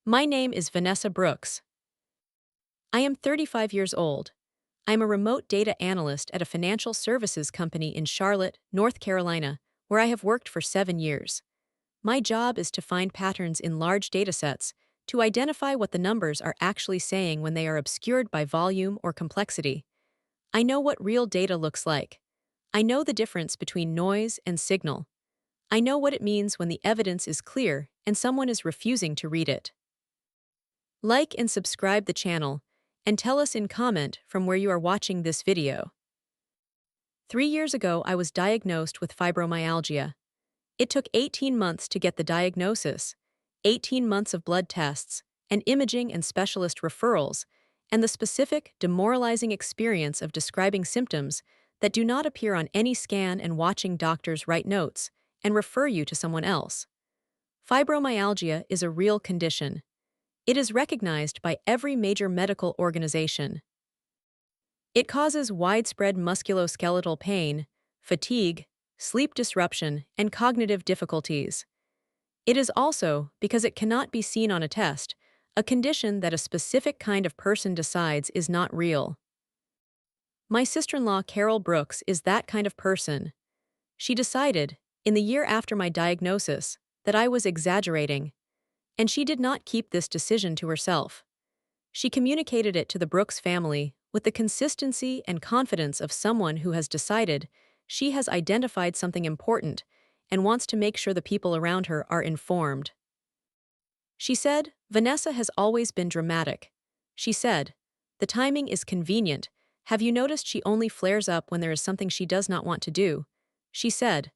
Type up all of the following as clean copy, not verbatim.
My name is Vanessa Brooks. I am 35 years old. I am a remote data analyst at a financial services company in Charlotte, North Carolina, where I have worked for 7 years. My job is to find patterns in large datasets to identify what the numbers are actually saying when they are obscured by volume or complexity. I know what real data looks like. I know the difference between noise and signal. I know what it means when the evidence is clear and someone is refusing to read it. Like and subscribe the channel, and tell us in comment from where you are watching this video. 3 years ago, I was diagnosed with fibromyalgia. It took 18 months to get the diagnosis, 18 months of blood tests, and imaging and specialist referrals, and the specific, demoralizing experience of describing symptoms that do not appear on any scan and watching doctors write notes and refer you to someone else. Fibromyalgia is a real condition. It is recognized by every major medical organization. It causes widespread musculoskeletal pain, fatigue, sleep disruption, and cognitive difficulties. It is also, because it cannot be seen on a test, a condition that a specific kind of person decides is not real. My sister-in-law Carol Brooks is that kind of person. She decided, in the year after my diagnosis, that I was exaggerating, and she did not keep this decision to herself. She communicated it to the Brooks family with the consistency and confidence of someone who has decided she has identified something important and wants to make sure the people around her are informed. She said, "Vanessa has always been dramatic." She said, "The timing is convenient. Have you noticed she only flares up when there is something she does not want to do?" She said,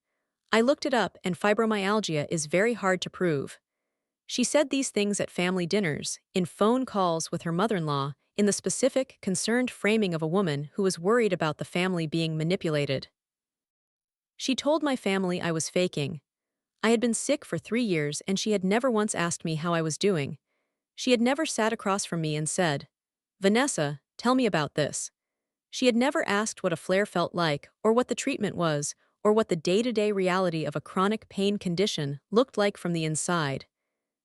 "I looked it up and fibromyalgia is very hard to prove." She said these things at family dinners, in phone calls with her mother-in-law, in the specific, concerned framing of a woman who was worried about the family being manipulated. She told my family I was faking. I had been sick for 3 years and she had never once asked me how I was doing. She had never sat across from me and said, "Vanessa, tell me about this." She had never asked what a flare felt like, or what the treatment was, or what the day-to-day reality of a chronic pain condition looked like from the inside.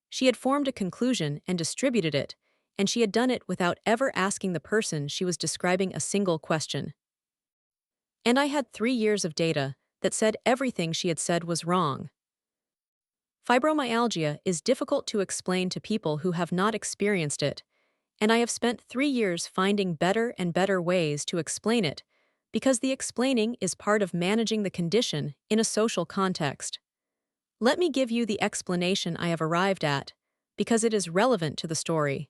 She had formed a conclusion and distributed it, and she had done it without ever asking the person she was describing a single question. And I had 3 years of data that said everything she had said was wrong. Fibromyalgia is difficult to explain to people who have not experienced it, and I have spent 3 years finding better and better ways to explain it, because the explaining is part of managing the condition in a social context. Let me give you the explanation I have arrived at, because it is relevant to the story.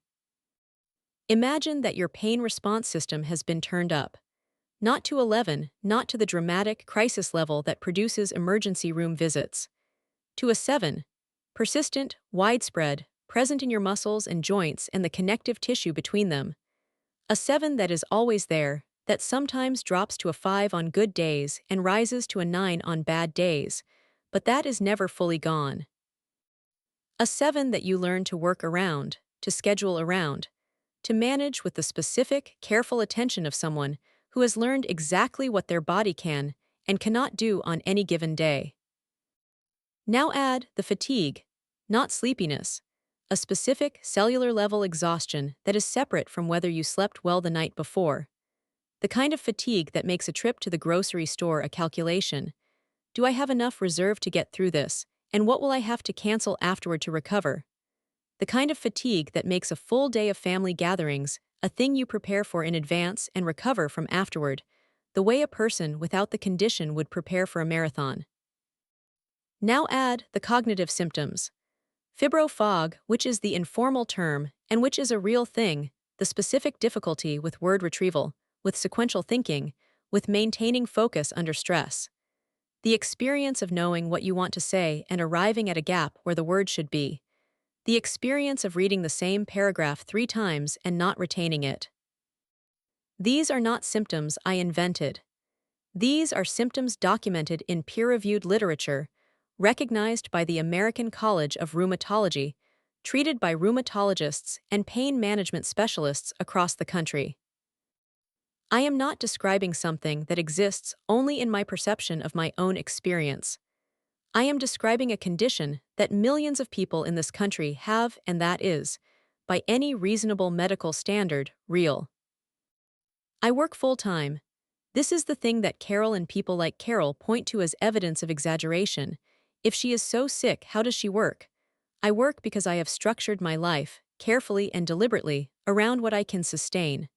Imagine that your pain response system has been turned up. Not to 11, not to the dramatic crisis level that produces emergency room visits. To a 7, persistent, widespread, present in your muscles and joints and the connective tissue between them. A 7 that is always there, that sometimes drops to a 5 on good days and rises to a 9 on bad days, but that is never fully gone. A 7 that you learn to work around, to schedule around, to manage with the specific, careful attention of someone who has learned exactly what their body can and cannot do on any given day. Now add the fatigue, not sleepiness, a specific cellular level exhaustion that is separate from whether you slept well the night before. The kind of fatigue that makes a trip to the grocery store a calculation. Do I have enough reserve to get through this, and what will I have to cancel afterward to recover? The kind of fatigue that makes a full day of family gatherings a thing you prepare for in advance and recover from afterward, the way a person without the condition would prepare for a marathon. Now add the cognitive symptoms. Fibro fog, which is the informal term and which is a real thing, the specific difficulty with word retrieval, with sequential thinking, with maintaining focus under stress. The experience of knowing what you want to say and arriving at a gap where the word should be. The experience of reading the same paragraph 3 times and not retaining it. These are not symptoms I invented. These are symptoms documented in peer-reviewed literature, recognized by the American College of Rheumatology, treated by rheumatologists and pain management specialists across the country. I am not describing something that exists only in my perception of my own experience. I am describing a condition that millions of people in this country have, and that is, by any reasonable medical standard, real. I work full-time. This is the thing that Carol and people like Carol point to as evidence of exaggeration. If she is so sick, how does she work? I work because I have structured my life, carefully and deliberately, around what I can sustain.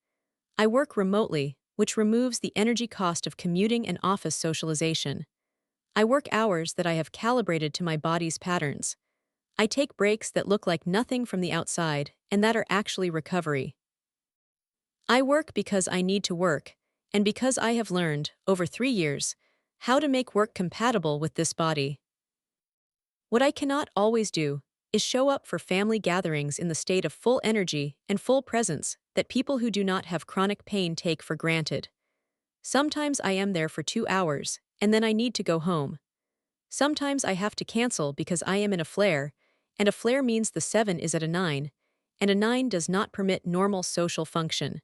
I work remotely, which removes the energy cost of commuting and office socialization. I work hours that I have calibrated to my body's patterns. I take breaks that look like nothing from the outside, and that are actually recovery. I work because I need to work, and because I have learned, over 3 years, how to make work compatible with this body. What I cannot always do is show up for family gatherings in the state of full energy and full presence that people who do not have chronic pain take for granted. Sometimes I am there for 2 hours, and then I need to go home. Sometimes I have to cancel because I am in a flare, and a flare means the 7 is at a 9, and a 9 does not permit normal social function.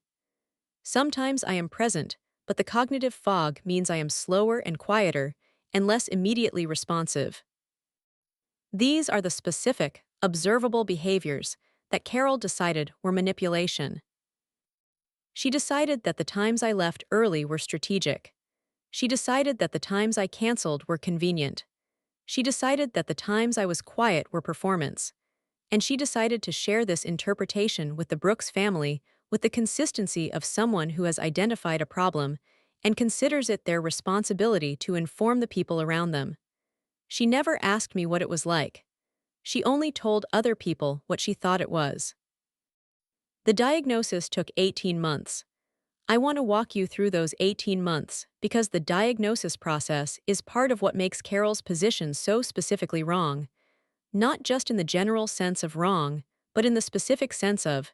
Sometimes I am present, but the cognitive fog means I am slower and quieter, and less immediately responsive. These are the specific, observable behaviors that Carol decided were manipulation. She decided that the times I left early were strategic. She decided that the times I canceled were convenient. She decided that the times I was quiet were performance. And she decided to share this interpretation with the Brooks family with the consistency of someone who has identified a problem and considers it their responsibility to inform the people around them. She never asked me what it was like. She only told other people what she thought it was. The diagnosis took 18 months. I want to walk you through those 18 months because the diagnosis process is part of what makes Carol's position so specifically wrong. Not just in the general sense of wrong, but in the specific sense of,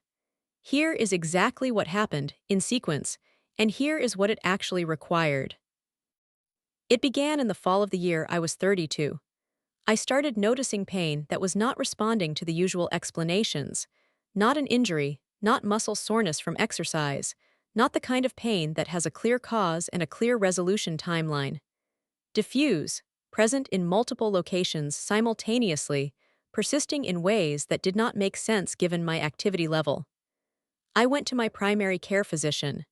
here is exactly what happened, in sequence, and here is what it actually required. It began in the fall of the year I was 32. I started noticing pain that was not responding to the usual explanations. Not an injury, not muscle soreness from exercise, not the kind of pain that has a clear cause and a clear resolution timeline. Diffuse, present in multiple locations simultaneously, persisting in ways that did not make sense given my activity level. I went to my primary care physician.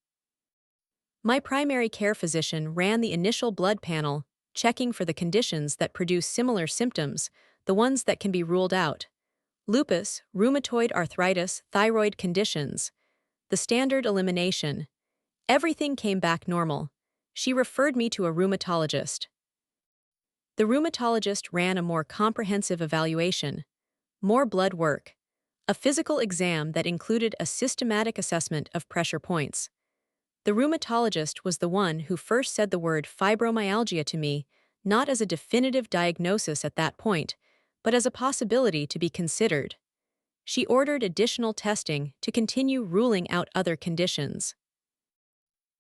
My primary care physician ran the initial blood panel, checking for the conditions that produce similar symptoms, the ones that can be ruled out. Lupus, rheumatoid arthritis, thyroid conditions. The standard elimination. Everything came back normal. She referred me to a rheumatologist. The rheumatologist ran a more comprehensive evaluation, more blood work, a physical exam that included a systematic assessment of pressure points. The rheumatologist was the one who first said the word fibromyalgia to me, not as a definitive diagnosis at that point, but as a possibility to be considered. She ordered additional testing to continue ruling out other conditions.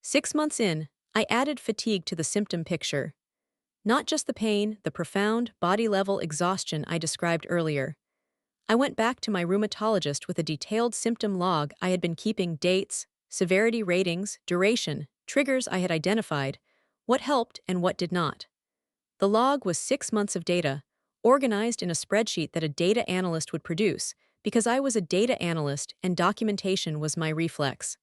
6 months in, I added fatigue to the symptom picture. Not just the pain, the profound, body-level exhaustion I described earlier. I went back to my rheumatologist with a detailed symptom log I had been keeping: dates, severity ratings, duration, triggers I had identified, what helped and what did not. The log was 6 months of data, organized in a spreadsheet that a data analyst would produce, because I was a data analyst and documentation was my reflex.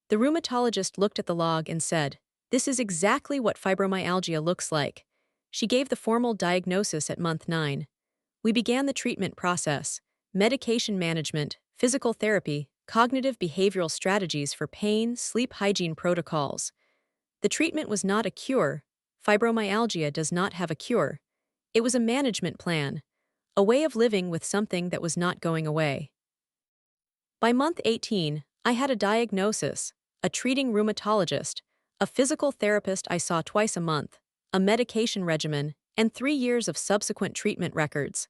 The rheumatologist looked at the log and said, "This is exactly what fibromyalgia looks like." She gave the formal diagnosis at month 9. We began the treatment process: medication management, physical therapy, cognitive behavioral strategies for pain, sleep hygiene protocols. The treatment was not a cure. Fibromyalgia does not have a cure. It was a management plan, a way of living with something that was not going away. By month 18, I had a diagnosis, a treating rheumatologist, a physical therapist I saw twice a month, a medication regimen, and 3 years of subsequent treatment records.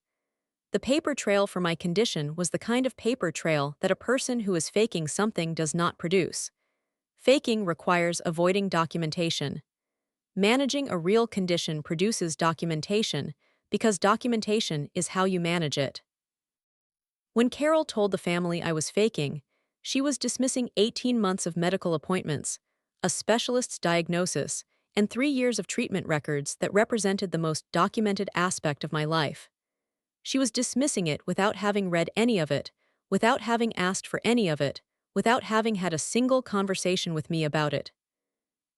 The paper trail for my condition was the kind of paper trail that a person who is faking something does not produce. Faking requires avoiding documentation. Managing a real condition produces documentation, because documentation is how you manage it. When Carol told the family I was faking, she was dismissing 18 months of medical appointments, a specialist's diagnosis, and 3 years of treatment records that represented the most documented aspect of my life. She was dismissing it without having read any of it, without having asked for any of it, without having had a single conversation with me about it.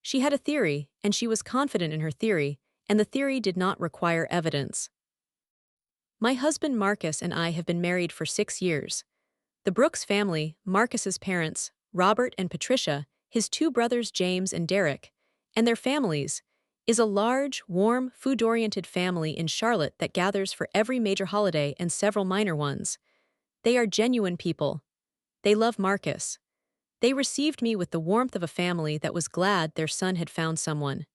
She had a theory, and she was confident in her theory, and the theory did not require evidence. My husband Marcus and I have been married for 6 years. The Brooks family, Marcus's parents, Robert and Patricia, his two brothers James and Derek, and their families, is a large, warm, food-oriented family in Charlotte that gathers for every major holiday and several minor ones. They are genuine people. They love Marcus. They received me with the warmth of a family that was glad their son had found someone.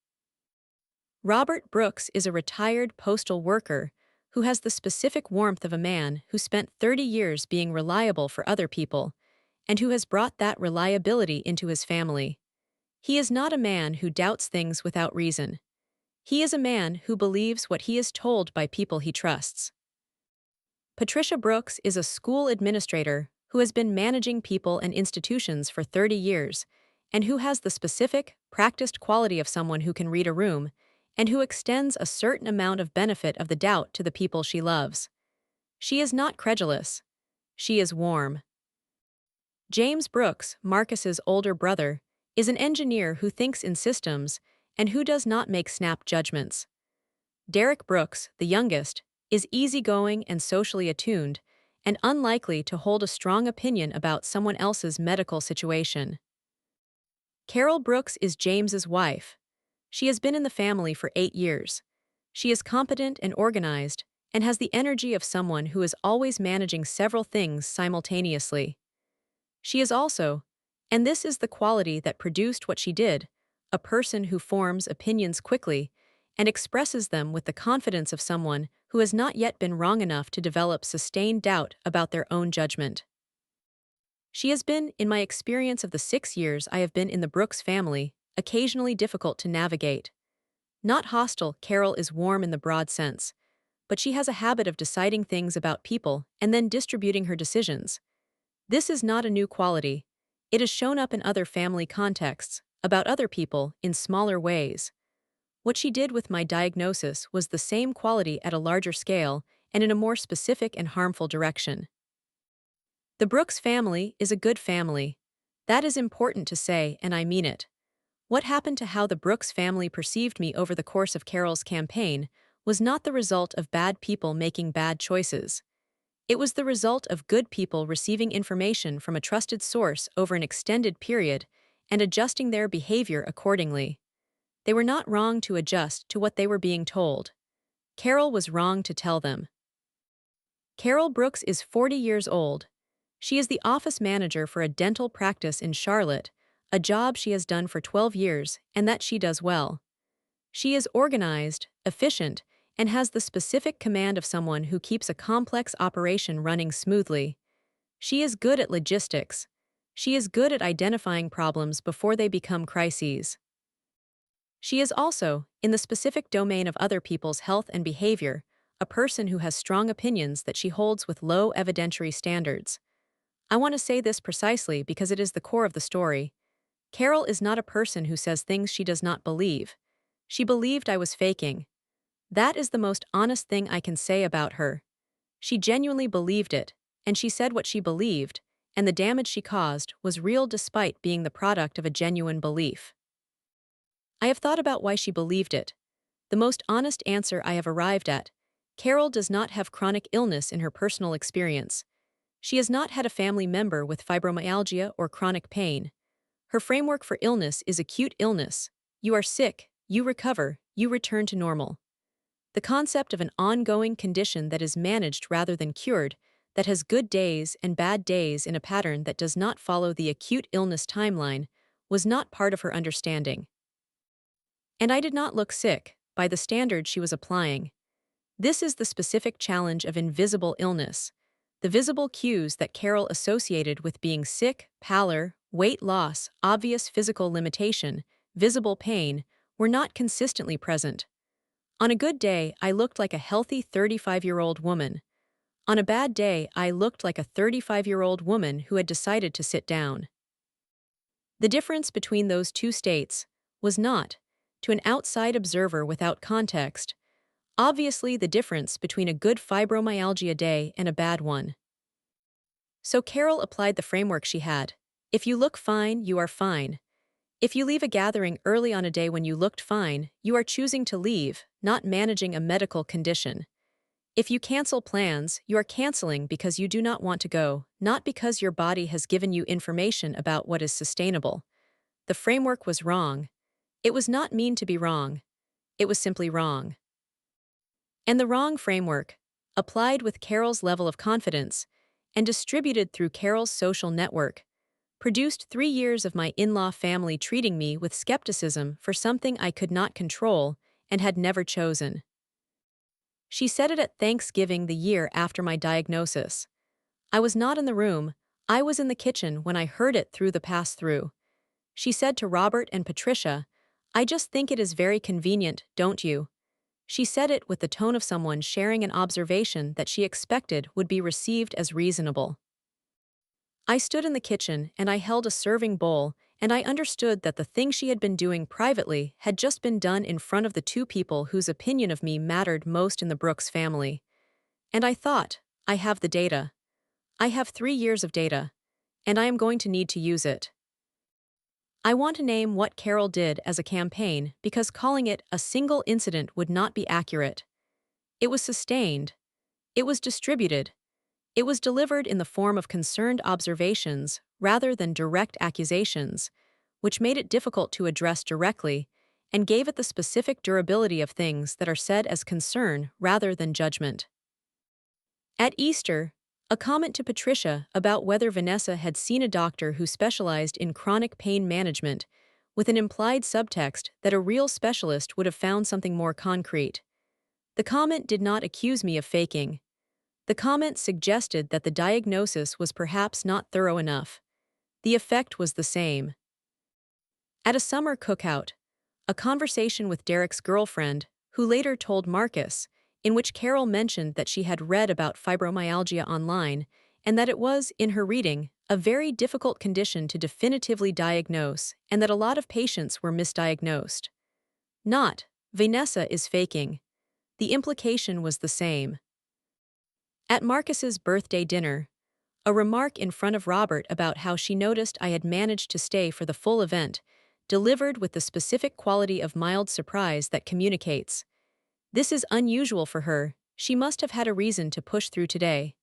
Robert Brooks is a retired postal worker who has the specific warmth of a man who spent 30 years being reliable for other people, and who has brought that reliability into his family. He is not a man who doubts things without reason. He is a man who believes what he is told by people he trusts. Patricia Brooks is a school administrator who has been managing people and institutions for 30 years, and who has the specific, practiced quality of someone who can read a room, and who extends a certain amount of benefit of the doubt to the people she loves. She is not credulous. She is warm. James Brooks, Marcus's older brother, is an engineer who thinks in systems and who does not make snap judgments. Derek Brooks, the youngest, is easygoing and socially attuned, and unlikely to hold a strong opinion about someone else's medical situation. Carol Brooks is James's wife. She has been in the family for 8 years. She is competent and organized, and has the energy of someone who is always managing several things simultaneously. She is also, and this is the quality that produced what she did, a person who forms opinions quickly and expresses them with the confidence of someone who has not yet been wrong enough to develop sustained doubt about their own judgment. She has been, in my experience of the 6 years I have been in the Brooks family, occasionally difficult to navigate. Not hostile, Carol is warm in the broad sense, but she has a habit of deciding things about people and then distributing her decisions. This is not a new quality. It has shown up in other family contexts, about other people, in smaller ways. What she did with my diagnosis was the same quality at a larger scale and in a more specific and harmful direction. The Brooks family is a good family. That is important to say, and I mean it. What happened to how the Brooks family perceived me over the course of Carol's campaign was not the result of bad people making bad choices. It was the result of good people receiving information from a trusted source over an extended period and adjusting their behavior accordingly. They were not wrong to adjust to what they were being told. Carol was wrong to tell them. Carol Brooks is 40 years old. She is the office manager for a dental practice in Charlotte, a job she has done for 12 years and that she does well. She is organized, efficient, and has the specific command of someone who keeps a complex operation running smoothly. She is good at logistics. She is good at identifying problems before they become crises. She is also, in the specific domain of other people's health and behavior, a person who has strong opinions that she holds with low evidentiary standards. I want to say this precisely because it is the core of the story. Carol is not a person who says things she does not believe. She believed I was faking. That is the most honest thing I can say about her. She genuinely believed it, and she said what she believed, and the damage she caused was real despite being the product of a genuine belief. I have thought about why she believed it. The most honest answer I have arrived at: Carol does not have chronic illness in her personal experience. She has not had a family member with fibromyalgia or chronic pain. Her framework for illness is acute illness. You are sick, you recover, you return to normal. The concept of an ongoing condition that is managed rather than cured, that has good days and bad days in a pattern that does not follow the acute illness timeline, was not part of her understanding. And I did not look sick, by the standard she was applying. This is the specific challenge of invisible illness. The visible cues that Carol associated with being sick, pallor, weight loss, obvious physical limitation, visible pain, were not consistently present. On a good day, I looked like a healthy 35-year-old woman. On a bad day, I looked like a 35-year-old woman who had decided to sit down. The difference between those two states was not to an outside observer without context, obviously the difference between a good fibromyalgia day and a bad one. So Carol applied the framework she had. If you look fine, you are fine. If you leave a gathering early on a day when you looked fine, you are choosing to leave, not managing a medical condition. If you cancel plans, you are canceling because you do not want to go, not because your body has given you information about what is sustainable. The framework was wrong. It was not mean to be wrong. It was simply wrong. And the wrong framework, applied with Carol's level of confidence, and distributed through Carol's social network, produced 3 years of my in-law family treating me with skepticism for something I could not control and had never chosen. She said it at Thanksgiving the year after my diagnosis. I was not in the room, I was in the kitchen when I heard it through the pass-through. She said to Robert and Patricia, "I just think it is very convenient, don't you?" She said it with the tone of someone sharing an observation that she expected would be received as reasonable. I stood in the kitchen and I held a serving bowl, and I understood that the thing she had been doing privately had just been done in front of the two people whose opinion of me mattered most in the Brooks family. And I thought, I have the data. I have 3 years of data, and I am going to need to use it. I want to name what Carol did as a campaign because calling it a single incident would not be accurate. It was sustained. It was distributed. It was delivered in the form of concerned observations rather than direct accusations, which made it difficult to address directly and gave it the specific durability of things that are said as concern rather than judgment. At Easter, a comment to Patricia about whether Vanessa had seen a doctor who specialized in chronic pain management, with an implied subtext that a real specialist would have found something more concrete. The comment did not accuse me of faking. The comment suggested that the diagnosis was perhaps not thorough enough. The effect was the same. At a summer cookout, a conversation with Derek's girlfriend, who later told Marcus, in which Carol mentioned that she had read about fibromyalgia online and that it was, in her reading, a very difficult condition to definitively diagnose and that a lot of patients were misdiagnosed. Not, Vanessa is faking. The implication was the same. At Marcus's birthday dinner, a remark in front of Robert about how she noticed I had managed to stay for the full event, delivered with the specific quality of mild surprise that communicates, "This is unusual for her, she must have had a reason to push through today."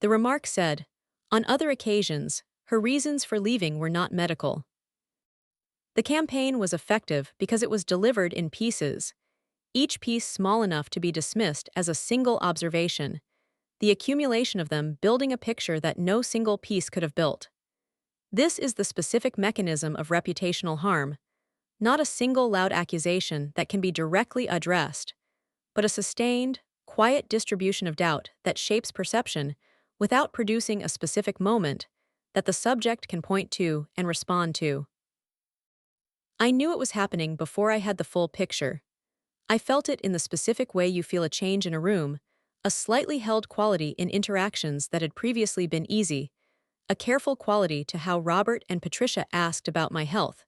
The remark said, on other occasions, her reasons for leaving were not medical. The campaign was effective because it was delivered in pieces, each piece small enough to be dismissed as a single observation, the accumulation of them building a picture that no single piece could have built. This is the specific mechanism of reputational harm, not a single loud accusation that can be directly addressed, but a sustained, quiet distribution of doubt that shapes perception without producing a specific moment that the subject can point to and respond to. I knew it was happening before I had the full picture. I felt it in the specific way you feel a change in a room, a slightly held quality in interactions that had previously been easy, a careful quality to how Robert and Patricia asked about my health,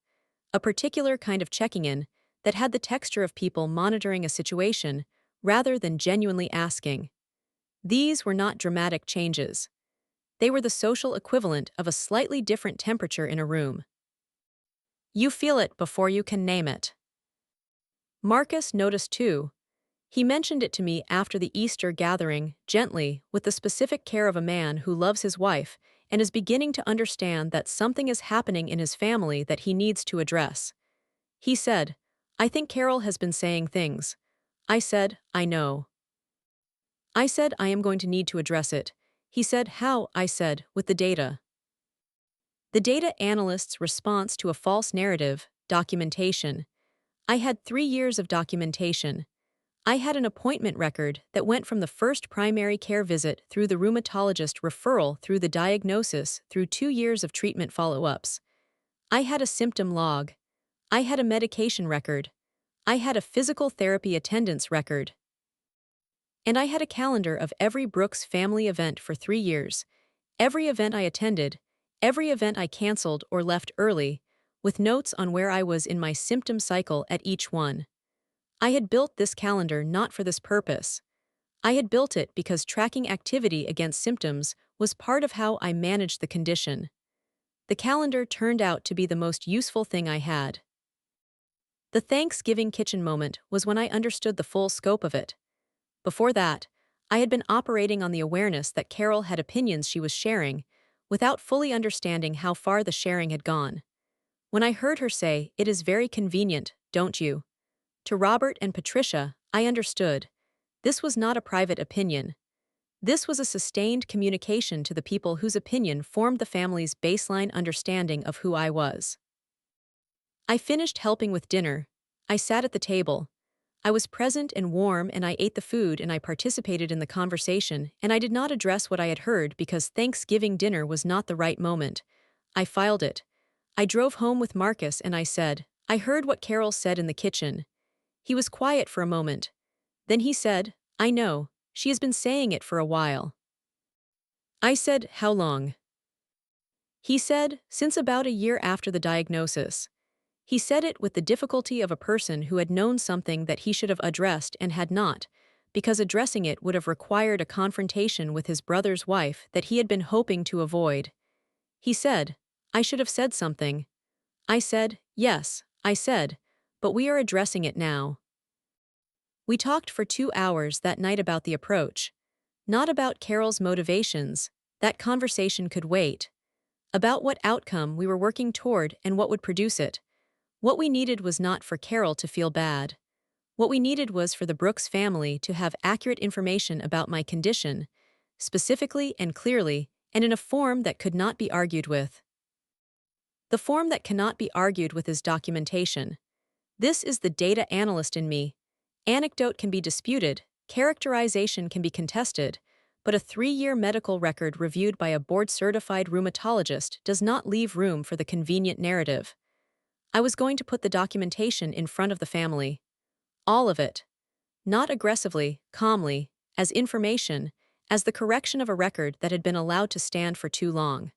a particular kind of checking in that had the texture of people monitoring a situation rather than genuinely asking. These were not dramatic changes. They were the social equivalent of a slightly different temperature in a room. You feel it before you can name it. Marcus noticed too. He mentioned it to me after the Easter gathering, gently, with the specific care of a man who loves his wife and is beginning to understand that something is happening in his family that he needs to address. He said, "I think Carol has been saying things." I said, "I know." I said, "I am going to need to address it." He said, "How?" I said, "With the data." The data analyst's response to a false narrative, documentation. I had 3 years of documentation. I had an appointment record that went from the first primary care visit through the rheumatologist referral through the diagnosis through 2 years of treatment follow-ups. I had a symptom log. I had a medication record. I had a physical therapy attendance record. And I had a calendar of every Brooks family event for 3 years. Every event I attended, every event I canceled or left early, with notes on where I was in my symptom cycle at each one. I had built this calendar not for this purpose. I had built it because tracking activity against symptoms was part of how I managed the condition. The calendar turned out to be the most useful thing I had. The Thanksgiving kitchen moment was when I understood the full scope of it. Before that, I had been operating on the awareness that Carol had opinions she was sharing, without fully understanding how far the sharing had gone. When I heard her say, "It is very convenient, don't you?" to Robert and Patricia, I understood. This was not a private opinion. This was a sustained communication to the people whose opinion formed the family's baseline understanding of who I was. I finished helping with dinner. I sat at the table. I was present and warm, and I ate the food, and I participated in the conversation, and I did not address what I had heard because Thanksgiving dinner was not the right moment. I filed it. I drove home with Marcus and I said, "I heard what Carol said in the kitchen." He was quiet for a moment. Then he said, "I know, she has been saying it for a while." I said, "How long?" He said, "Since about a year after the diagnosis." He said it with the difficulty of a person who had known something that he should have addressed and had not, because addressing it would have required a confrontation with his brother's wife that he had been hoping to avoid. He said, "I should have said something." I said, "Yes," I said, "but we are addressing it now." We talked for 2 hours that night about the approach. Not about Carol's motivations, that conversation could wait. About what outcome we were working toward and what would produce it. What we needed was not for Carol to feel bad. What we needed was for the Brooks family to have accurate information about my condition, specifically and clearly, and in a form that could not be argued with. The form that cannot be argued with is documentation. This is the data analyst in me. Anecdote can be disputed, characterization can be contested, but a 3-year medical record reviewed by a board-certified rheumatologist does not leave room for the convenient narrative. I was going to put the documentation in front of the family. All of it. Not aggressively, calmly, as information, as the correction of a record that had been allowed to stand for too long.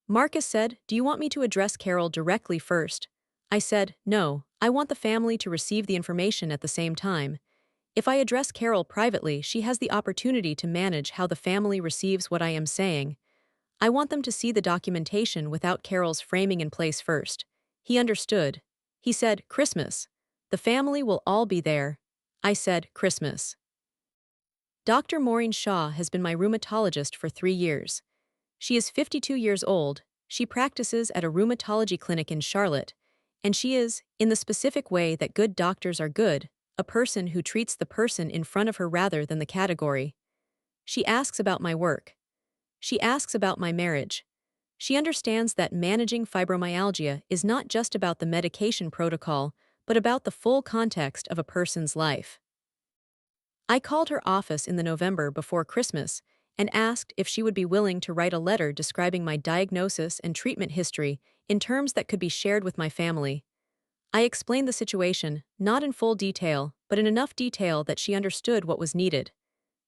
Marcus said, "Do you want me to address Carol directly first?" I said, "No, I want the family to receive the information at the same time. If I address Carol privately, she has the opportunity to manage how the family receives what I am saying. I want them to see the documentation without Carol's framing in place first." He understood. He said, "Christmas. The family will all be there." I said, "Christmas." Dr. Maureen Shaw has been my rheumatologist for 3 years. She is 52 years old, she practices at a rheumatology clinic in Charlotte, and she is, in the specific way that good doctors are good, a person who treats the person in front of her rather than the category. She asks about my work. She asks about my marriage. She understands that managing fibromyalgia is not just about the medication protocol, but about the full context of a person's life. I called her office in the November before Christmas and asked if she would be willing to write a letter describing my diagnosis and treatment history in terms that could be shared with my family. I explained the situation, not in full detail, but in enough detail that she understood what was needed.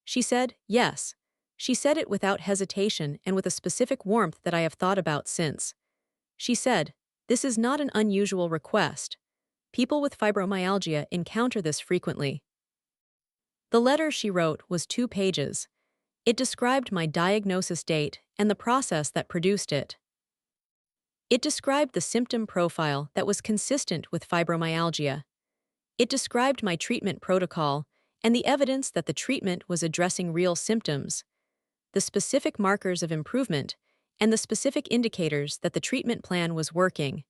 She said, "Yes." She said it without hesitation and with a specific warmth that I have thought about since. She said, "This is not an unusual request. People with fibromyalgia encounter this frequently." The letter she wrote was 2 pages. It described my diagnosis date and the process that produced it. It described the symptom profile that was consistent with fibromyalgia. It described my treatment protocol and the evidence that the treatment was addressing real symptoms, the specific markers of improvement, and the specific indicators that the treatment plan was working.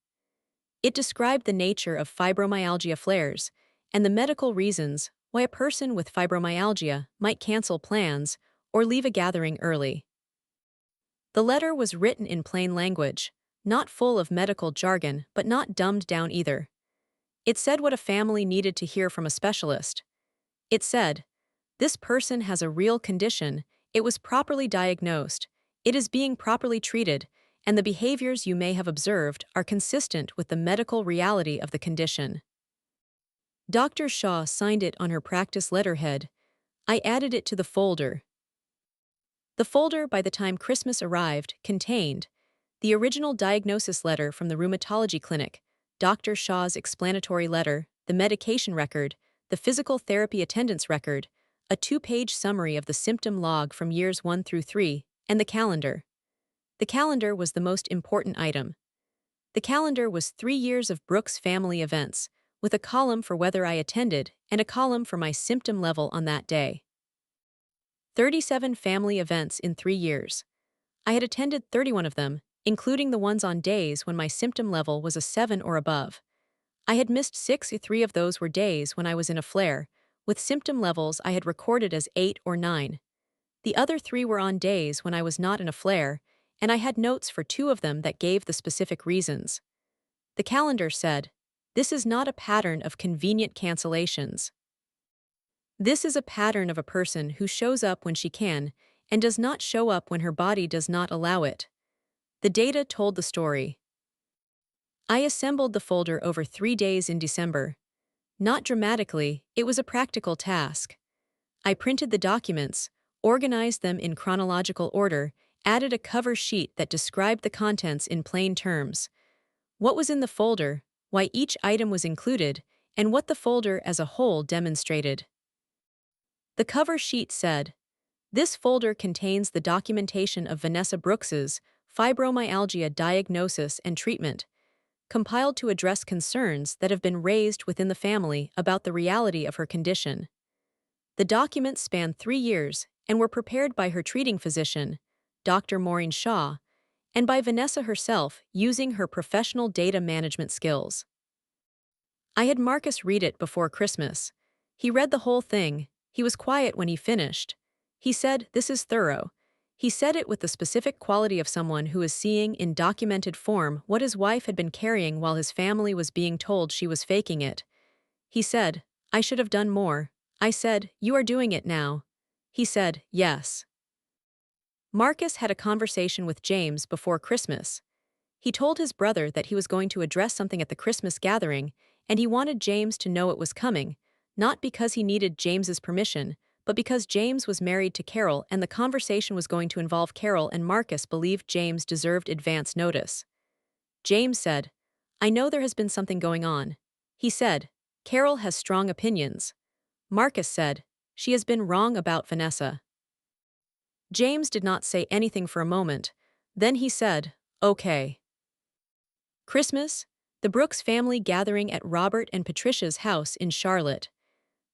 It described the nature of fibromyalgia flares and the medical reasons why a person with fibromyalgia might cancel plans or leave a gathering early. The letter was written in plain language, not full of medical jargon, but not dumbed down either. It said what a family needed to hear from a specialist. It said, "This person has a real condition, it was properly diagnosed, it is being properly treated, and the behaviors you may have observed are consistent with the medical reality of the condition." Dr. Shaw signed it on her practice letterhead. I added it to the folder. The folder, by the time Christmas arrived, contained The original diagnosis letter from the rheumatology clinic, Dr. Shaw's explanatory letter, the medication record, the physical therapy attendance record, a 2-page summary of the symptom log from years 1 through 3, and the calendar. The calendar was the most important item. The calendar was 3 years of Brooks family events, with a column for whether I attended and a column for my symptom level on that day. 37 family events in 3 years. I had attended 31 of them, including the ones on days when my symptom level was a 7 or above. I had missed 6. 3 of those were days when I was in a flare, with symptom levels I had recorded as 8 or 9. The other 3 were on days when I was not in a flare, and I had notes for 2 of them that gave the specific reasons. The calendar said, "This is not a pattern of convenient cancellations. This is a pattern of a person who shows up when she can and does not show up when her body does not allow it." The data told the story. I assembled the folder over 3 days in December. Not dramatically, it was a practical task. I printed the documents, organized them in chronological order, added a cover sheet that described the contents in plain terms. What was in the folder, why each item was included, and what the folder as a whole demonstrated. The cover sheet said, "This folder contains the documentation of Vanessa Brooks's fibromyalgia diagnosis and treatment, compiled to address concerns that have been raised within the family about the reality of her condition." The documents span 3 years and were prepared by her treating physician, Dr. Maureen Shaw, and by Vanessa herself using her professional data management skills. I had Marcus read it before Christmas. He read the whole thing. He was quiet when he finished. He said, "This is thorough." He said it with the specific quality of someone who is seeing in documented form what his wife had been carrying while his family was being told she was faking it. He said, "I should have done more." I said, "You are doing it now." He said, "Yes." Marcus had a conversation with James before Christmas. He told his brother that he was going to address something at the Christmas gathering, and he wanted James to know it was coming, not because he needed James's permission, but because James was married to Carol and the conversation was going to involve Carol, and Marcus believed James deserved advance notice. James said, "I know there has been something going on." He said, "Carol has strong opinions." Marcus said, "She has been wrong about Vanessa." James did not say anything for a moment. Then he said, "Okay." Christmas, the Brooks family gathering at Robert and Patricia's house in Charlotte.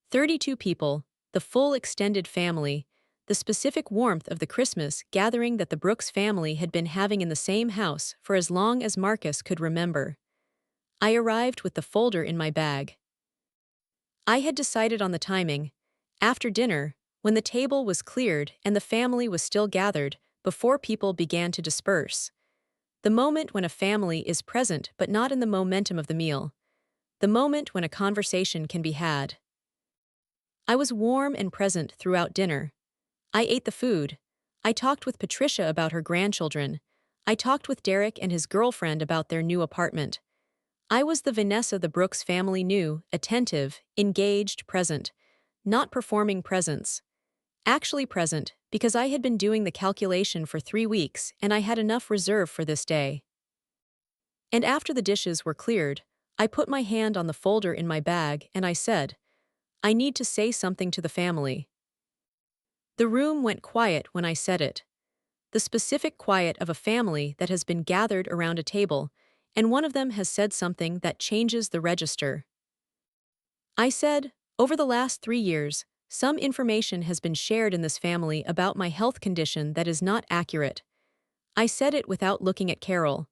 32 people, the full extended family, the specific warmth of the Christmas gathering that the Brooks family had been having in the same house for as long as Marcus could remember. I arrived with the folder in my bag. I had decided on the timing. After dinner, when the table was cleared and the family was still gathered, before people began to disperse. The moment when a family is present but not in the momentum of the meal. The moment when a conversation can be had. I was warm and present throughout dinner. I ate the food. I talked with Patricia about her grandchildren. I talked with Derek and his girlfriend about their new apartment. I was the Vanessa the Brooks family knew, attentive, engaged, present. Not performing presence. Actually present, because I had been doing the calculation for 3 weeks and I had enough reserve for this day. And after the dishes were cleared, I put my hand on the folder in my bag and I said, "I need to say something to the family." The room went quiet when I said it. The specific quiet of a family that has been gathered around a table, and one of them has said something that changes the register. I said, "Over the last 3 years, some information has been shared in this family about my health condition that is not accurate." I said it without looking at Carol.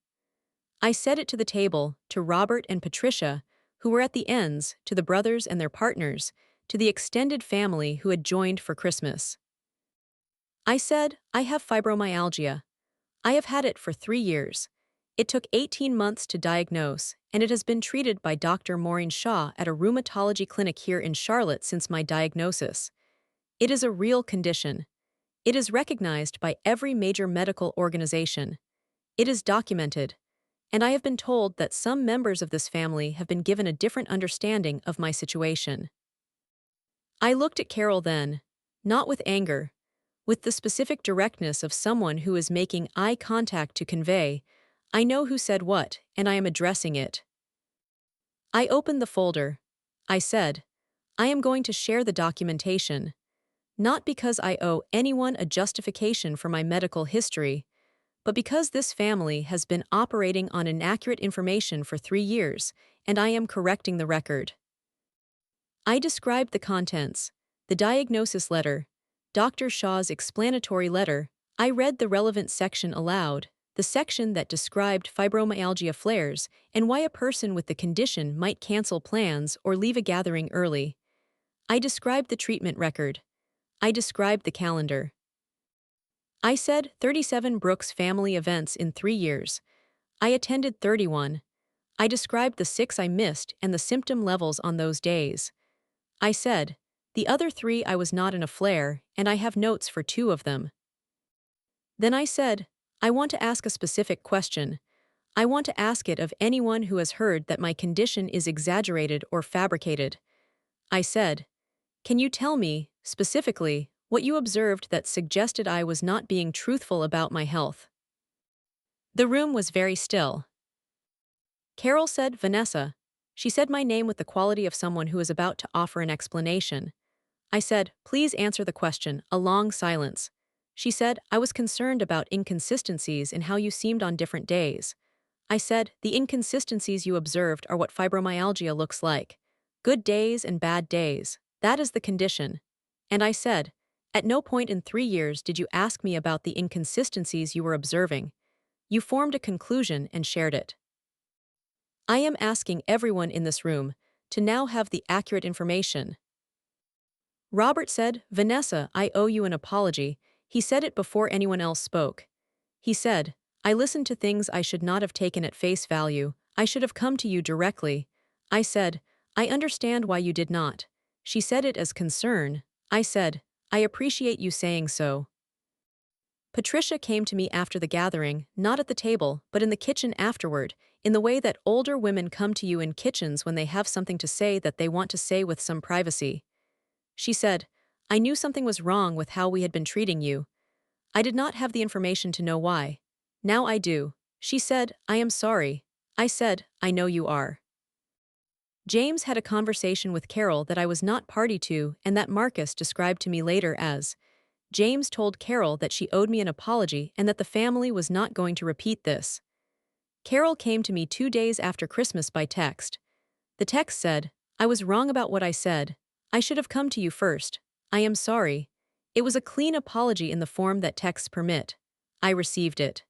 I said it to the table, to Robert and Patricia, who were at the ends, to the brothers and their partners, to the extended family who had joined for Christmas. I said, "I have fibromyalgia. I have had it for 3 years. It took 18 months to diagnose, and it has been treated by Dr. Maureen Shaw at a rheumatology clinic here in Charlotte since my diagnosis. It is a real condition. It is recognized by every major medical organization. It is documented. And I have been told that some members of this family have been given a different understanding of my situation." I looked at Carol then, not with anger, with the specific directness of someone who is making eye contact to convey, I know who said what, and I am addressing it. I opened the folder. I said, I am going to share the documentation. Not because I owe anyone a justification for my medical history, but because this family has been operating on inaccurate information for 3 years, and I am correcting the record. I described the contents, the diagnosis letter, Dr. Shaw's explanatory letter. I read the relevant section aloud, the section that described fibromyalgia flares and why a person with the condition might cancel plans or leave a gathering early. I described the treatment record. I described the calendar. I said 37 Brooks family events in 3 years. I attended 31. I described the 6 I missed and the symptom levels on those days. I said, the other 3 I was not in a flare, and I have notes for 2 of them. Then I said, I want to ask a specific question. I want to ask it of anyone who has heard that my condition is exaggerated or fabricated. I said, can you tell me, specifically, what you observed that suggested I was not being truthful about my health? The room was very still. Carol said, Vanessa. She said my name with the quality of someone who is about to offer an explanation. I said, please answer the question. A long silence. She said, I was concerned about inconsistencies in how you seemed on different days. I said, the inconsistencies you observed are what fibromyalgia looks like. Good days and bad days. That is the condition. And I said, at no point in 3 years did you ask me about the inconsistencies you were observing. You formed a conclusion and shared it. I am asking everyone in this room to now have the accurate information. Robert said, Vanessa, I owe you an apology. He said it before anyone else spoke. He said, I listened to things I should not have taken at face value. I should have come to you directly. I said, I understand why you did not. She said it as concern. I said, I appreciate you saying so. Patricia came to me after the gathering, not at the table, but in the kitchen afterward, in the way that older women come to you in kitchens when they have something to say that they want to say with some privacy. She said, I knew something was wrong with how we had been treating you. I did not have the information to know why. Now I do. She said, I am sorry. I said, I know you are. James had a conversation with Carol that I was not party to and that Marcus described to me later as, James told Carol that she owed me an apology and that the family was not going to repeat this. Carol came to me 2 days after Christmas by text. The text said, I was wrong about what I said. I should have come to you first. I am sorry. It was a clean apology in the form that texts permit. I received it.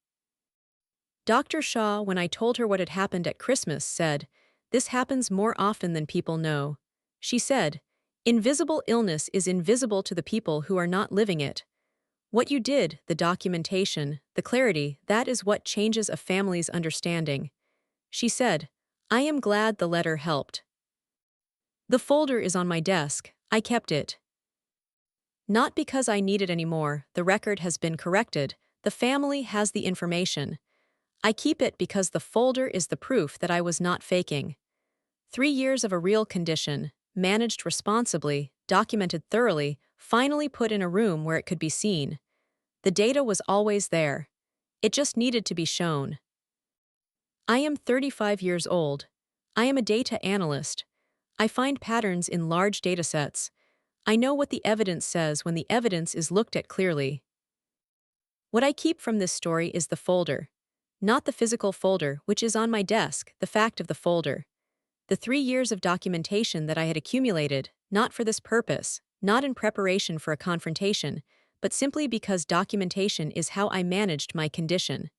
Dr. Shaw, when I told her what had happened at Christmas, said, this happens more often than people know. She said, invisible illness is invisible to the people who are not living it. What you did, the documentation, the clarity, that is what changes a family's understanding. She said, I am glad the letter helped. The folder is on my desk. I kept it. Not because I need it anymore, the record has been corrected, the family has the information. I keep it because the folder is the proof that I was not faking. 3 years of a real condition, managed responsibly, documented thoroughly, finally put in a room where it could be seen. The data was always there. It just needed to be shown. I am 35 years old. I am a data analyst. I find patterns in large datasets. I know what the evidence says when the evidence is looked at clearly. What I keep from this story is the folder. Not the physical folder, which is on my desk, the fact of the folder. The 3 years of documentation that I had accumulated, not for this purpose, not in preparation for a confrontation, but simply because documentation is how I managed my condition.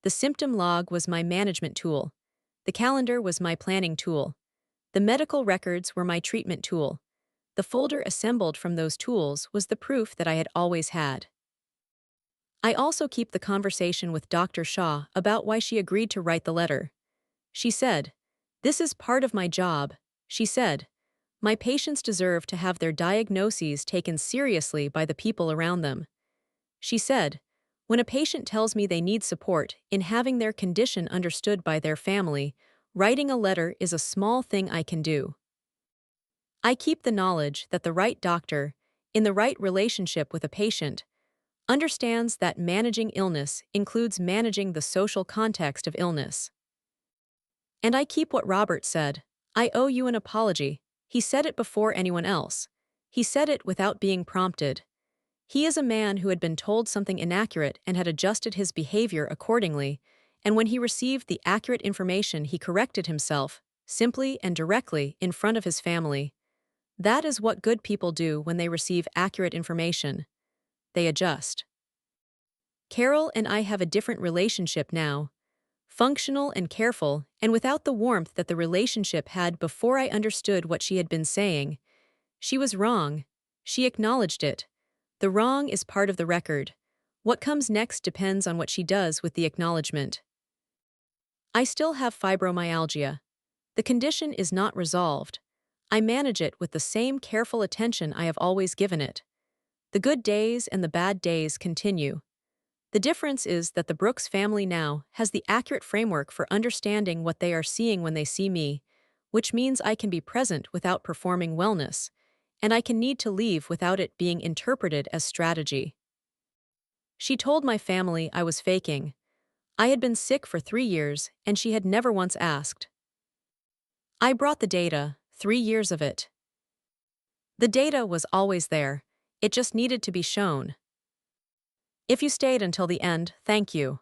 The symptom log was my management tool. The calendar was my planning tool. The medical records were my treatment tool. The folder assembled from those tools was the proof that I had always had. I also keep the conversation with Dr. Shaw about why she agreed to write the letter. She said, this is part of my job. She said, my patients deserve to have their diagnoses taken seriously by the people around them. She said, when a patient tells me they need support in having their condition understood by their family, writing a letter is a small thing I can do. I keep the knowledge that the right doctor, in the right relationship with a patient, understands that managing illness includes managing the social context of illness. And I keep what Robert said. I owe you an apology. He said it before anyone else. He said it without being prompted. He is a man who had been told something inaccurate and had adjusted his behavior accordingly, and when he received the accurate information, he corrected himself, simply and directly, in front of his family. That is what good people do when they receive accurate information. They adjust. Carol and I have a different relationship now. Functional and careful, and without the warmth that the relationship had before I understood what she had been saying. She was wrong. She acknowledged it. The wrong is part of the record. What comes next depends on what she does with the acknowledgement. I still have fibromyalgia. The condition is not resolved. I manage it with the same careful attention I have always given it. The good days and the bad days continue. The difference is that the Brooks family now has the accurate framework for understanding what they are seeing when they see me, which means I can be present without performing wellness, and I can need to leave without it being interpreted as strategy. She told my family I was faking. I had been sick for 3 years, and she had never once asked. I brought the data, 3 years of it. The data was always there. It just needed to be shown. If you stayed until the end, thank you.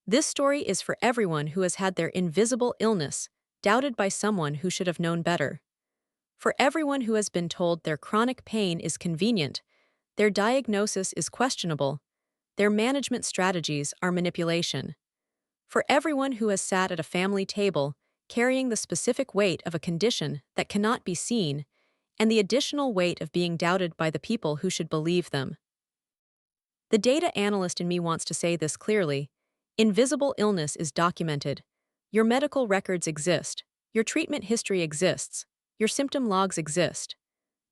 This story is for everyone who has had their invisible illness doubted by someone who should have known better. For everyone who has been told their chronic pain is convenient, their diagnosis is questionable, their management strategies are manipulation. For everyone who has sat at a family table carrying the specific weight of a condition that cannot be seen and the additional weight of being doubted by the people who should believe them. The data analyst in me wants to say this clearly. Invisible illness is documented. Your medical records exist. Your treatment history exists. Your symptom logs exist.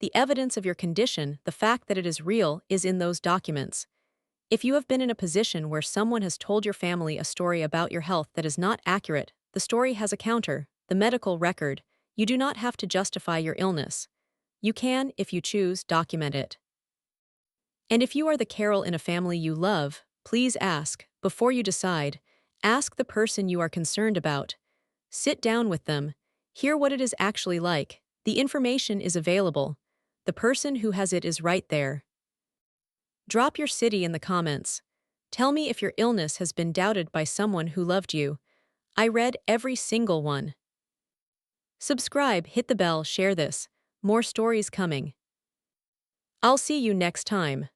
The evidence of your condition, the fact that it is real, is in those documents. If you have been in a position where someone has told your family a story about your health that is not accurate, the story has a counter, the medical record. You do not have to justify your illness. You can, if you choose, document it. And if you are the Carol in a family you love, please ask, before you decide, ask the person you are concerned about. Sit down with them. Hear what it is actually like. The information is available. The person who has it is right there. Drop your city in the comments. Tell me if your illness has been doubted by someone who loved you. I read every single one. Subscribe, hit the bell, share this. More stories coming. I'll see you next time.